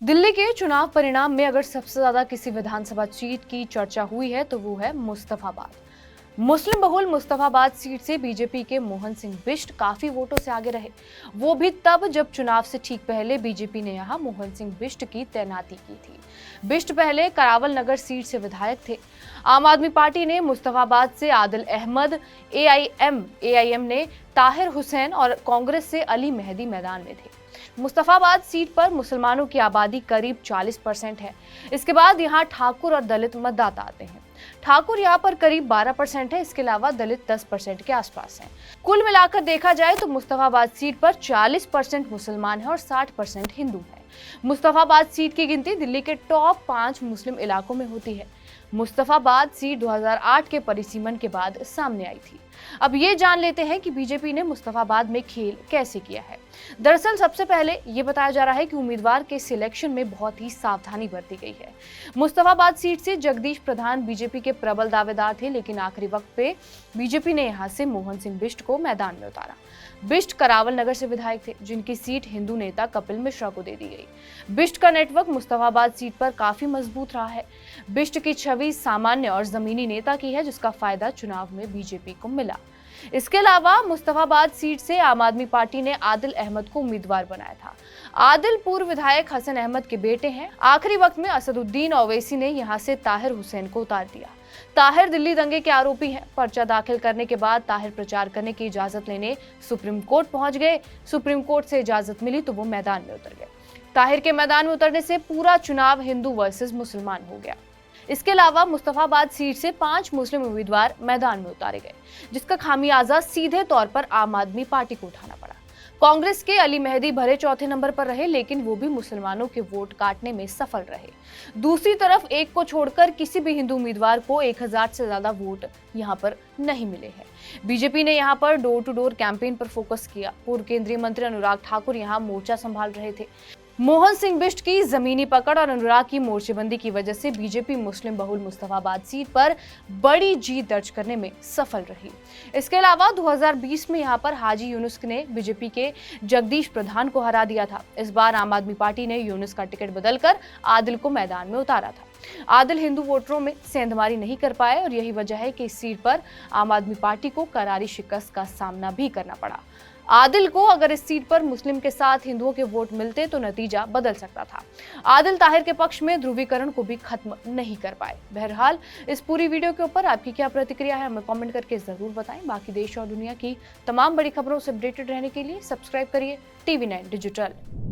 दिल्ली के चुनाव परिणाम में अगर सबसे ज्यादा किसी विधानसभा सीट की चर्चा हुई है तो वो है मुस्तफाबाद। मुस्लिम बहुल मुस्तफाबाद सीट से बीजेपी के मोहन सिंह बिष्ट काफी वोटों से आगे रहे। वो भी तब जब चुनाव से ठीक पहले बीजेपी ने यहां मोहन सिंह बिष्ट की तैनाती की थी। बिष्ट पहले करावल नगर सीट से विधायक थे। आम आदमी पार्टी ने मुस्तफाबाद से आदिल अहमद, एआईएम ने ताहिर हुसैन और कांग्रेस से अली मेहदी मैदान में थे। मुस्तफाबाद सीट पर मुसलमानों की आबादी करीब 40% है। इसके बाद यहाँ ठाकुर और दलित मतदाता आते हैं। ठाकुर यहाँ पर करीब 12% है। इसके अलावा दलित 10% के आसपास हैं। कुल मिलाकर देखा जाए तो मुस्तफाबाद सीट पर 40% मुसलमान है और 60% हिंदू है। मुस्तफाबाद सीट की गिनती दिल्ली के टॉप 5 मुस्लिम इलाकों में होती है। मुस्तफाबाद सीट 2008 के परिसीमन के बाद सामने आई थी। अब ये जान लेते हैं कि बीजेपी ने मुस्तफाबाद में खेल कैसे किया है। दरअसल सबसे पहले ये बताया जा रहा है कि उम्मीदवार के सिलेक्शन में बहुत ही सावधानी बरती गई है। मुस्तफाबाद सीट से जगदीश प्रधान बीजेपी के प्रबल दावेदार थे, लेकिन आखिरी वक्त पे बीजेपी ने यहां से मोहन सिंह बिष्ट को मैदान में उतारा। बिष्ट करावल नगर से विधायक थे, जिनकी सीट हिंदू नेता कपिल मिश्रा को दे दी गई। बिष्ट का नेटवर्क मुस्तफाबाद सीट पर काफी मजबूत रहा है। बिष्ट की छवि सामान्य और जमीनी नेता की है, जिसका फायदा चुनाव में बीजेपी को मिला। इसके अलावा मुस्तफाबाद सीट से आम आदमी पार्टी ने आदिल अहमद को उम्मीदवार बनाया था। आदिल पूर्व विधायक हसन अहमद के बेटे हैं। आखिरी वक्त में असदुद्दीन ओवैसी ने यहां से ताहिर हुसैन को उतार दिया। ताहिर दिल्ली दंगे के आरोपी हैं। पर्चा दाखिल करने के बाद ताहिर प्रचार करने की इजाजत लेने सुप्रीम कोर्ट पहुंच गए। सुप्रीम कोर्ट से इजाजत मिली तो वो मैदान में उतर गए। ताहिर के मैदान में उतरने से पूरा चुनाव हिंदू वर्सेस मुसलमान हो गया। इसके अलावा मुस्तफाबाद सीट से 5 मुस्लिम उम्मीदवार मैदान में उतारे गए, जिसका खामियाजा सीधे तौर पर आम आदमी पार्टी को उठाना पड़ा। कांग्रेस के अली मेहदी भरे चौथे नंबर पर रहे, लेकिन वो भी मुसलमानों के वोट काटने में सफल रहे। दूसरी तरफ एक को छोड़कर किसी भी हिंदू उम्मीदवार को 1000 से ज्यादा वोट यहाँ पर नहीं मिले हैं। बीजेपी ने यहाँ पर डोर टू डोर कैंपेन पर फोकस किया। पूर्व केंद्रीय मंत्री अनुराग ठाकुर यहाँ मोर्चा संभाल रहे थे। मोहन सिंह बिष्ट की जमीनी पकड़ और अनुराग की मोर्चेबंदी की वजह से बीजेपी मुस्लिम बहुल मुस्तफाबाद सीट पर बड़ी जीत दर्ज करने में सफल रही। इसके अलावा 2020 में यहां पर हाजी यूनुस ने बीजेपी के जगदीश प्रधान को हरा दिया था। इस बार आम आदमी पार्टी ने यूनुस का टिकट बदलकर आदिल को मैदान में उतारा था। आदिल हिंदू वोटरों में सेंधमारी नहीं कर पाए और यही वजह है कि इस सीट पर आम आदमी पार्टी को करारी शिकस्त का सामना भी करना पड़ा। आदिल को अगर इस सीट पर मुस्लिम के साथ हिंदुओं के वोट मिलते तो नतीजा बदल सकता था। आदिल ताहिर के पक्ष में ध्रुवीकरण को भी खत्म नहीं कर पाए। बहरहाल इस पूरी वीडियो के ऊपर आपकी क्या प्रतिक्रिया है, हमें कमेंट करके जरूर बताएं। बाकी देश और दुनिया की तमाम बड़ी खबरों से अपडेटेड रहने के लिए सब्सक्राइब करिए TV9 डिजिटल।